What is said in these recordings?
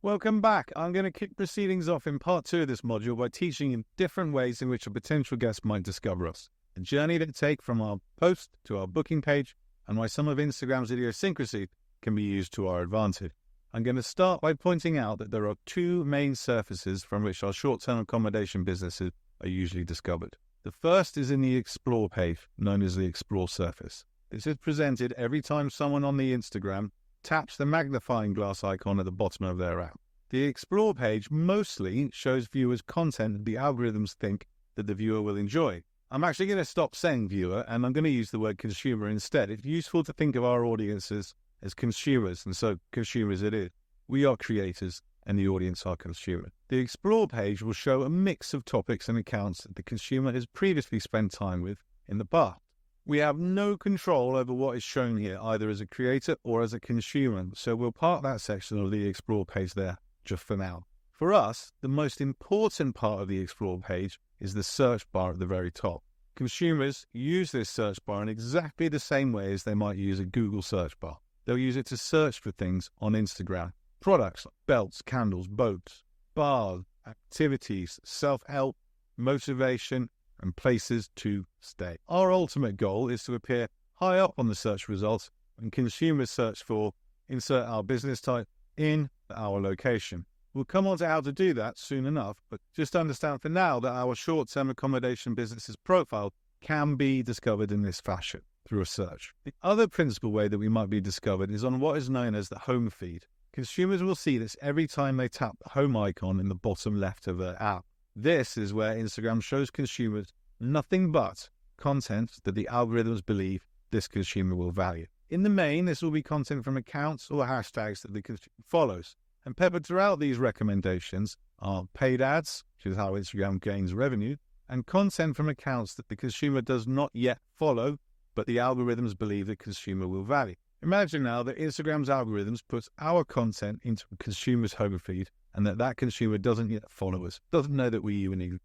Welcome back. I'm going to kick proceedings off in part 2 of this module by teaching you different ways in which a potential guest might discover us, the journey they take from our post to our booking page, and why some of Instagram's idiosyncrasy can be used to our advantage. I'm going to start by pointing out that there are two main surfaces from which our short-term accommodation businesses are usually discovered. The first is in the Explore page, known as the Explore surface. This is presented every time someone on the Instagram taps the magnifying glass icon at the bottom of their app. The Explore page mostly shows viewers content that the algorithms think that the viewer will enjoy. I'm actually going to stop saying viewer, and I'm going to use the word consumer instead. It's useful to think of our audiences as consumers, and so consumers it is. We are creators, and the audience are consumers. The Explore page will show a mix of topics and accounts that the consumer has previously spent time with in the past. We have no control over what is shown here, either as a creator or as a consumer, so we'll park that section of the Explore page there just for now. For us, the most important part of the Explore page is the search bar at the very top. Consumers use this search bar in exactly the same way as they might use a Google search bar. They'll use it to search for things on Instagram. Products like belts, candles, boats, bars, activities, self-help, motivation, and places to stay. Our ultimate goal is to appear high up on the search results when consumers search for insert our business type in our location. We'll come on to how to do that soon enough, but just understand for now that our short-term accommodation business's profile can be discovered in this fashion through a search. The other principal way that we might be discovered is on what is known as the home feed. Consumers will see this every time they tap the home icon in the bottom left of their app. This is where Instagram shows consumers nothing but content that the algorithms believe this consumer will value. In the main, this will be content from accounts or hashtags that the consumer follows. And peppered throughout these recommendations are paid ads, which is how Instagram gains revenue, and content from accounts that the consumer does not yet follow, but the algorithms believe the consumer will value. Imagine now that Instagram's algorithms puts our content into a consumer's home feed and that consumer doesn't yet follow us, doesn't know that we even exist.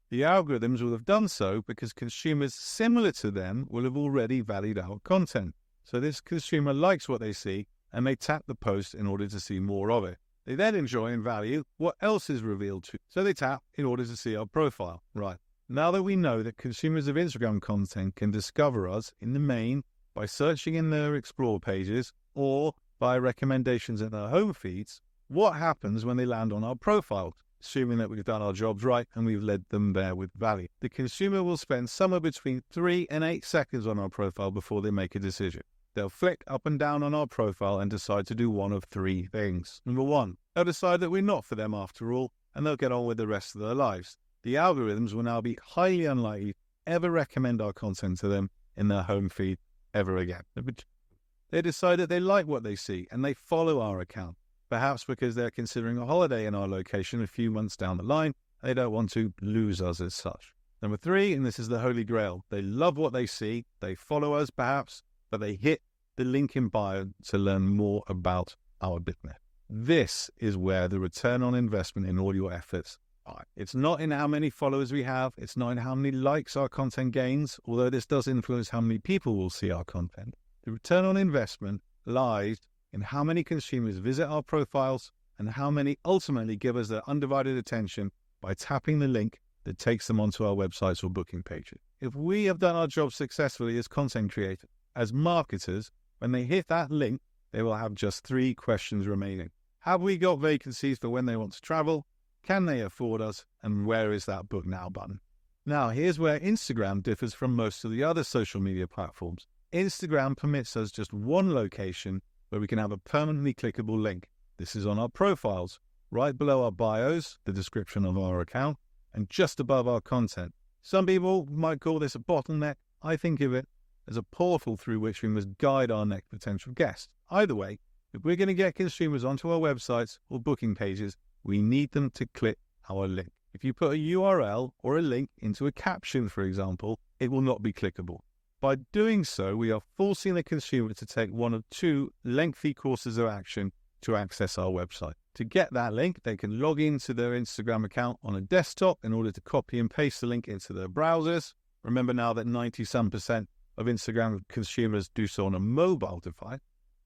The algorithms will have done so because consumers similar to them will have already valued our content. So this consumer likes what they see and may tap the post in order to see more of it. They then enjoy and value what else is revealed to, so they tap in order to see our profile. Right. Now that we know that consumers of Instagram content can discover us in the main by searching in their Explore pages or by recommendations in their home feeds, what happens when they land on our profile, assuming that we've done our jobs right and we've led them there with value? The consumer will spend somewhere between 3 and 8 seconds on our profile before they make a decision. They'll flick up and down on our profile and decide to do one of 3 things. Number 1, they'll decide that we're not for them after all, and they'll get on with the rest of their lives. The algorithms will now be highly unlikely to ever recommend our content to them in their home feed ever again. They decide that they like what they see and they follow our account, perhaps because they're considering a holiday in our location a few months down the line, and they don't want to lose us as such. Number 3, and this is the holy grail, they love what they see, they follow us perhaps, but they hit the link in bio to learn more about our business. This is where the return on investment in all your efforts are. It's not in how many followers we have, it's not in how many likes our content gains, although this does influence how many people will see our content. The return on investment lies in how many consumers visit our profiles and how many ultimately give us their undivided attention by tapping the link that takes them onto our websites or booking pages. If we have done our job successfully as content creators, as marketers, when they hit that link, they will have just 3 questions remaining. Have we got vacancies for when they want to travel? Can they afford us? And where is that book now button? Now, here's where Instagram differs from most of the other social media platforms. Instagram permits us just one location where we can have a permanently clickable link. This is on our profiles, right below our bios, the description of our account, and just above our content. Some people might call this a bottleneck. I think of it as a portal through which we must guide our next potential guest. Either way, if we're going to get consumers onto our websites or booking pages, we need them to click our link. If you put a URL or a link into a caption, for example, it will not be clickable. By doing so, we are forcing the consumer to take one of 2 lengthy courses of action to access our website. To get that link, they can log into their Instagram account on a desktop in order to copy and paste the link into their browsers. Remember now that 90% of Instagram consumers do so on a mobile device.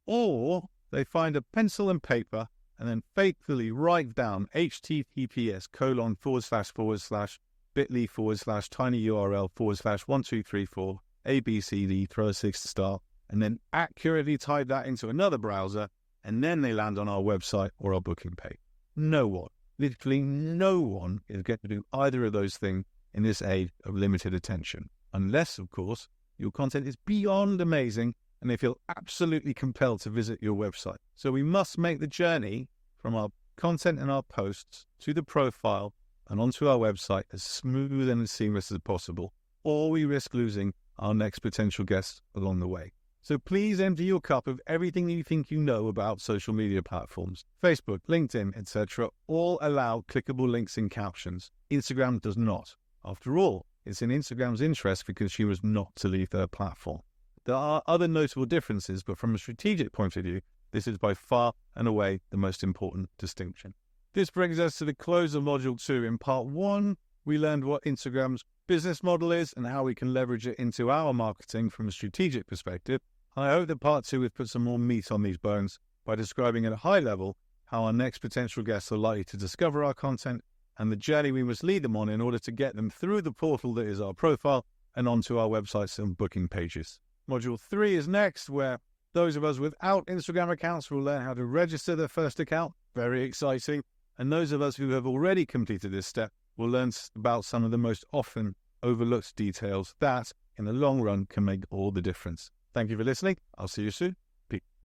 Or they find a pencil and paper and then faithfully write down https://bit.ly/tinyurl/1234 ABCD, throw a 6 star, and then accurately type that into another browser, and then they land on our website or our booking page. No one, literally no one, is going to do either of those things in this age of limited attention. Unless, of course, your content is beyond amazing and they feel absolutely compelled to visit your website. So we must make the journey from our content and our posts to the profile and onto our website as smooth and as seamless as possible, or we risk losing our next potential guests along the way. So please empty your cup of everything you think you know about social media platforms. Facebook, LinkedIn, etc. all allow clickable links in captions. Instagram does not. After all, it's in Instagram's interest for consumers not to leave their platform. There are other notable differences, but from a strategic point of view, this is by far and away the most important distinction. This brings us to the close of Module 2. In Part 1, we learned what Instagram's business model is and how we can leverage it into our marketing from a strategic perspective. I hope that Part 2 has put some more meat on these bones by describing at a high level how our next potential guests are likely to discover our content and the journey we must lead them on in order to get them through the portal that is our profile and onto our websites and booking pages. Module 3 is next, where those of us without Instagram accounts will learn how to register their first account. Very exciting. And those of us who have already completed this step will learn about some of the most often overlooked details that, in the long run, can make all the difference. Thank you for listening. I'll see you soon.